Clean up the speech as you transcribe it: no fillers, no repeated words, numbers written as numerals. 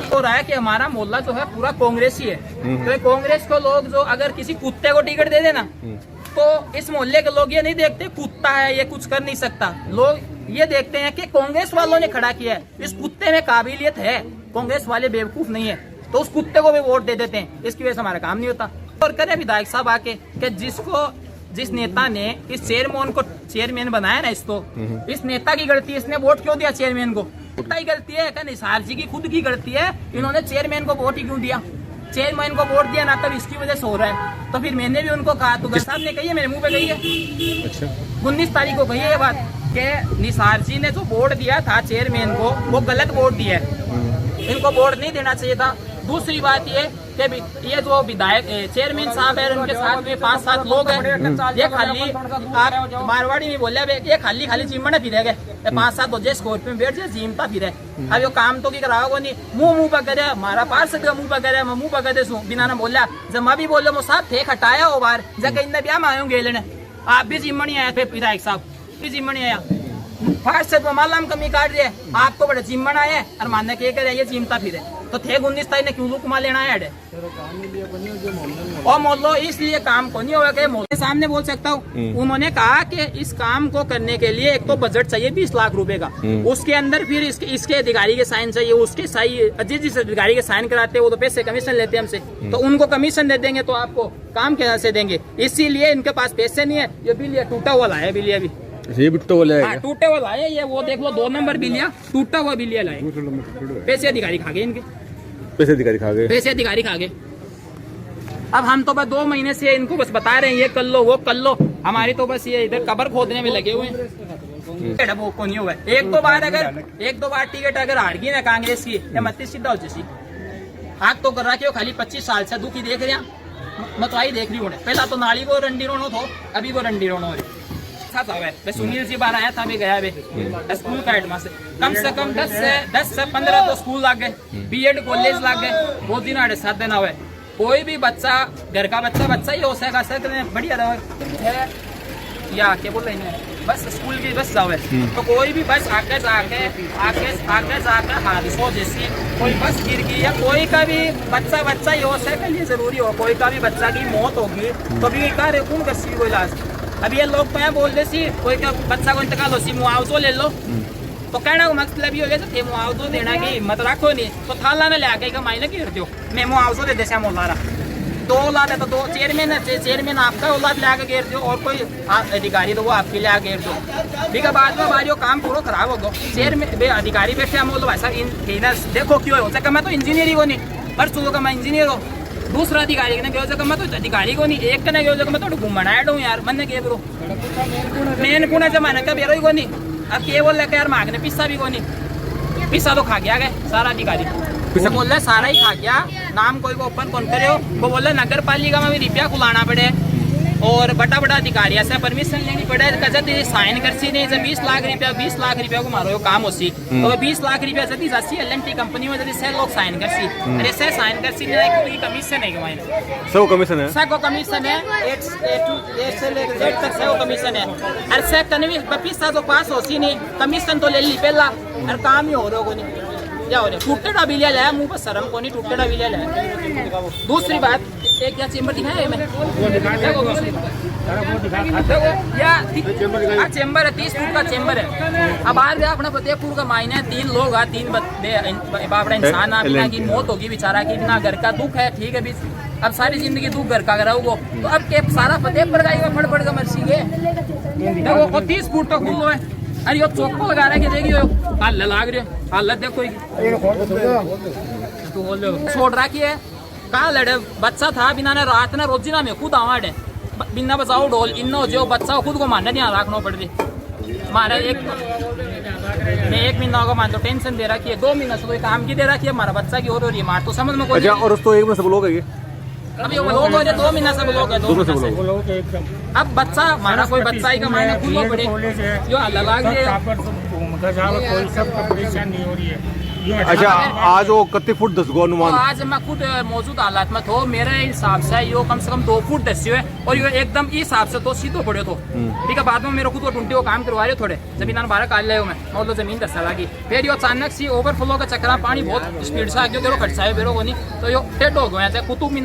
हो रहा है कि हमारा मोहल्ला जो है पूरा कांग्रेसी है। तो कांग्रेस को लोग जो अगर किसी कुत्ते को टिकट दे देना तो इस मोहल्ले के लोग ये नहीं देखते कुत्ता है ये कुछ कर नहीं सकता, लोग ये देखते हैं कि कांग्रेस वालों ने खड़ा किया है, इस कुत्ते में काबिलियत है, कांग्रेस वाले बेवकूफ नहीं है, तो उस कुत्ते को भी वोट दे देते हैं। इसकी वजह से हमारा काम नहीं होता। और करे विधायक साहब आके कि जिस नेता ने इस चेयरमैन बनाया ना, इसको इस नेता की गलती है, इसने वोट क्यों दिया चेयरमैन को? नेता की गलती है क्या निसार जी की खुद की गलती है, इन्होंने चेयरमैन को वोट ही क्यों दिया? चेयरमैन को वोट दिया ना तब इसकी वजह से हो रहा है। तो फिर मैंने भी उनको कहा, तो साहब ने कही है, मेरे मुंह पे कही है, अच्छा 19 तारीख को कही है ये बात कि निसार जी ने जो वोट दिया था चेयरमैन को वो गलत वोट दिया है, इनको वोट नहीं देना चाहिए था। दूसरी बात ये कि ये जो विधायक चेयरमैन साहब है उनके साथ में 5-7 लोग हैं, ये खाली आप मारवाड़ी में बोले ये खाली चिमड़ा फिरे गए 5-7 बजे स्कॉर्पियो में बैठ जाए जिमता फिरे। अब ये काम तो की कराओ नहीं, मुंह पर करे हमारा पार्षद का मुंह पर करे, मैं मुंह पर करे बिना ना बोला जब मैं भी बोले वो साहब थे हटाया हो बार जगह इन ब्याह में आयो गेलने, आप भी जिम्मा नहीं आया थे विधायक साहब भी जिम्मा नहीं आया, पार्षद माला हम कमी काट रहे आपको बड़े जिम्मन आए और मानने के करे ये जिमता फिरे, तो थे 19 तारीख ने क्यों लुकमा लेना है और मोहल्लो इसलिए काम को नहीं होगा कि मोहल्ले सामने बोल सकता हूँ। उन्होंने कहा कि इस काम को करने के लिए एक तो बजट चाहिए 20 लाख रुपए का, उसके अंदर फिर इसके अधिकारी के साइन चाहिए, उसके जिस अधिकारी के साइन कराते हैं वो तो पैसे कमीशन लेते हैं हमसे, तो उनको कमीशन दे देंगे तो आपको काम कैसे देंगे, इसीलिए इनके पास पैसे नहीं है। ये बिल ये टूटा हुआ लाया बिल, अभी ये टूटा हुआ है, टूटे हुआ लाए, ये वो देख लो 2 नंबर बिलिया टूटा हुआ बिलिया लाए, पैसे अधिकारी खा गए इनके, पैसे अधिकारी खा गए। अब हम तो बस 2 महीने से इनको बस बता रहे हैं ये कर लो वो कर लो, हमारी तो बस ये इधर कबर खोदने में लगे हुए हैं। वो को नहीं हुआ एक दो बार टिकट अगर हार गई ना कांग्रेस की या मत सीधा हो जैसी आग तो कर रहा कि खाली 25 साल से दुखी देख रहे हैं, मैं तो आई देख रही हूँ। पहला तो नाली को रंडी रोनो थो, अभी वो रंडी रोनो हो रही सुनील जी बार आया था, मैं गया स्कूल का हेडमा से कम 10 से 15 तो स्कूल लग गए, बीएड कॉलेज लग गए, 2 दिन 7 दिन हुए। कोई भी बच्चा घर का बच्चा ही हो सकेगा सर बढ़िया रहे या क्या बोल रहे हैं बस स्कूल की बस जाओ, तो कोई भी बस आके जाके हादसों जैसी कोई बस गिर गई या कोई का भी बच्चा ही हो सके, ये जरूरी हो कोई का भी बच्चा की मौत होगी तो भी कौन कर कोई इलाज। अब ये लोग तो बोल रहे सी कोई का बच्चा को इंतकाल हो सी मुआवजो ले लो, तो कहना को मतलब ये हो गया थे मुआवजो देना की हिम्मत रखो नहीं तो थाला में ले आके मायने घेर दो, मैं मुआवजो दे देसा मोलारा 2 औलाद है तो 2 चेयरमैन आपका औलाद ले आके घेर दो और कोई अधिकारी तो वो आपके लिए आके घेर दो, ठीक है बाद में हमारे काम पूरा खराब होगा। चेयरमैन अधिकारी बैठे हम बोलो भाई साहब देखो क्यों हो सका, मैं तो इंजीनियर ही को नहीं पर सुबह का मैं इंजीनियर हूँ, दूसरा अधिकारी ने गयो जगह मैं तो अधिकारी को नहीं एक ने गयो जगह मैं तो घूमना आया यार मन के ब्रो मेन कुना जमाने का बेरो ही को नहीं। अब के बोल यार मांगने पिस्सा भी को नहीं, पिस्सा तो खा गया गए सारा अधिकारी पिस्सा बोल रहे सारा ही खा गया, नाम कोई को ओपन कौन करे हो वो बोल रहे नगर पालिका में भी रुपया खुलाना पड़े और बड़ा अधिकारी ऐसा परमिशन लेनी पड़े, कजत साइन करसी नहीं 20 लाख रुपया को मारो काम होसी तो 20 लाख रुपया जल्दी जासी LNT कंपनी में जल्दी से लोग साइन करसी अरे से साइन करसी नहीं कमीशन है कमाने सब कमीशन है 8 से लेकर Z तक से कमीशन है, अरे से कन्वी पैसा तो पास होसी नहीं कमीशन तो ले ली पहला और काम ही हो रहा को नहीं क्या हो रहा टूटेड़ा बिलिया लाया मुंह पर शर्म को नहीं टूटेड़ा बिलिया लाया। दूसरी बात एक क्या चेम्बर दिखाया मैं चेम्बर है 30 फुट का चेम्बर है। अब आ गया अपना फतेहपुर का मायने 3 लोग है 3 बापड़ा इंसान बिना की मौत होगी बेचारा की बिना घर का दुख है, ठीक है अब सारी जिंदगी दुख घर का कराओगे तो अब के सारा फतेहपुर का फड़ का मर्सी गए देखो 30 फुट का खुलो है, अरे यो चौको लगा रहा है कि देखियो हाल लाग रही है हालत देखो छोड़ रखी है कहा लड़े बच्चा था बिना ने रात ने रोजी ना में खुद आवाड़ है बिना बचाओ ढोल इन्नो जो बच्चा खुद को मानने ध्यान रखना पड़ रही हमारा एक महीना को मान लो टेंशन दे रखी है 2 महीना से कोई काम की दे रखी है हमारा बच्चा की हो रही है मार तो समझ में कोई और उसको एक में सब लोग है अभी वो लोग हो रहे 2 महीना से लोग है अब बच्चा हमारा कोई बच्चा ही का मायने खुद पड़े जो अलग कोई सब परेशान नहीं हो रही है अच्छा आज वो कितने फुट दस गो तो अनुमान आज मैं खुद मौजूद हालात में थो, मेरे हिसाब से यो कम से कम 2 फुट दस्यो है और यो एकदम इस हिसाब से तो सीधो पड़े तो ठीक है। बाद में मेरे खुद को टूंटी को काम करवा रहे थोड़े जमीन बाहर काट ले मैं मतलब जमीन दस्ता लगी, फिर यो अचानक सी ओवरफ्लो का चक्कर पानी बहुत स्पीड से आ गया, खटसाए बेरो को नहीं तो यो टेढ़ हो गया कुतुब मीनार